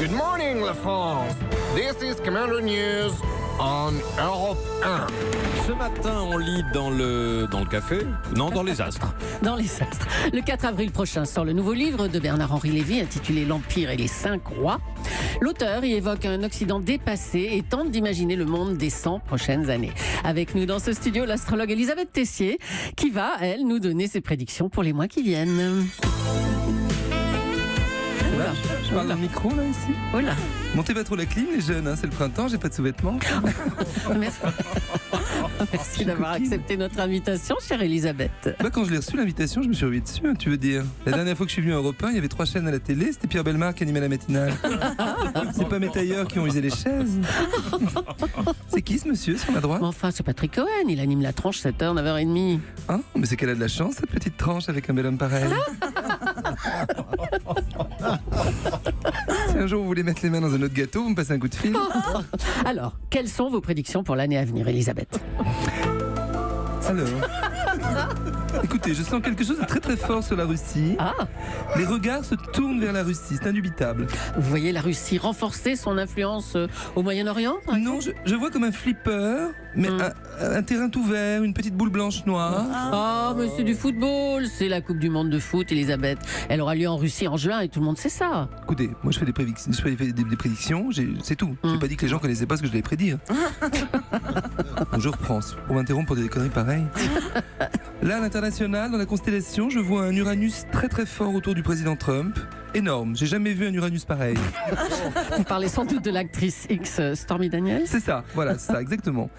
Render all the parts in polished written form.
Good morning, la France. This is Commander News on Europe 1. Ce matin, on lit dans le café, non, dans les astres. Dans les astres. Le 4 avril prochain sort le nouveau livre de Bernard-Henri Lévy intitulé L'Empire et les 5 rois. L'auteur y évoque un Occident dépassé et tente d'imaginer le monde des 100 prochaines années. Avec nous dans ce studio, l'astrologue Elisabeth Tessier, qui va, elle, nous donner ses prédictions pour les mois qui viennent. Là, je parle dans le micro là ici. Voilà. Montez pas trop la clim les jeunes, hein, c'est le printemps, j'ai pas de sous-vêtements. Merci, Merci d'avoir accepté notre invitation, chère Elisabeth. Quand je l'ai reçu l'invitation, je me suis revu dessus, hein, tu veux dire. La dernière fois que je suis venu à Europe 1, il y avait 3 chaînes à la télé, c'était Pierre Bellemare qui animait la matinale. C'est pas mes tailleurs qui ont usé les chaises. C'est qui ce monsieur sur ma droite? Enfin, c'est Patrick Cohen, il anime la tranche 7h, 9h30. Hein? Mais c'est qu'elle a de la chance cette petite tranche avec un bel homme pareil. Si un jour vous voulez mettre les mains dans un autre gâteau, vous me passez un coup de fil. Alors, quelles sont vos prédictions pour l'année à venir, Elisabeth? Alors, écoutez, je sens quelque chose de très très fort sur la Russie. Ah, Les regards se tournent vers la Russie, c'est indubitable. vous voyez la Russie renforcer son influence au Moyen-Orient? Non, je vois comme un flipper, mais un terrain tout vert, une petite boule blanche noire. Ah, mais c'est du football, c'est la Coupe du Monde de foot, Elisabeth. Elle aura lieu en Russie en juin et tout le monde sait ça. Écoutez, moi je fais des prédictions, c'est tout. J'ai pas dit que les gens connaissaient pas ce que je devais prédire. Bon, je reprends, pour m'interrompre pour des conneries pareilles. Là, à l'international, dans la constellation, je vois un Uranus très très fort autour du président Trump. Énorme, j'ai jamais vu un Uranus pareil. Vous parlez sans doute de l'actrice X Stormy Daniels? C'est ça, voilà, c'est ça, exactement.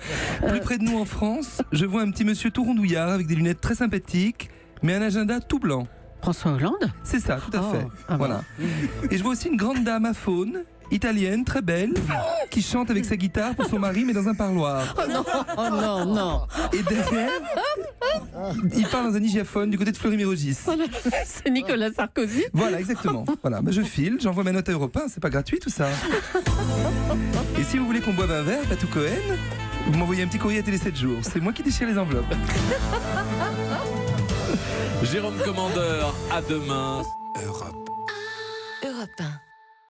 Plus près de nous en France, je vois un petit monsieur tout rondouillard avec des lunettes très sympathiques, mais un agenda tout blanc. François Hollande? C'est ça, tout à fait. Ah bon. Voilà. Et je vois aussi une grande dame à faune, italienne, très belle, qui chante avec sa guitare pour son mari, mais dans un parloir. Oh non, oh non, non. Et derrière, il parle dans un hygiaphone du côté de Fleury-Mérogis. C'est Nicolas Sarkozy? Voilà, exactement. Voilà, je file, j'envoie ma note à Europe 1, c'est pas gratuit tout ça. Et si vous voulez qu'on boive un verre, Patou Cohen, vous m'envoyez un petit courrier à Télé 7 jours. C'est moi qui déchire les enveloppes. Jérôme Commandeur, à demain. Europe 1.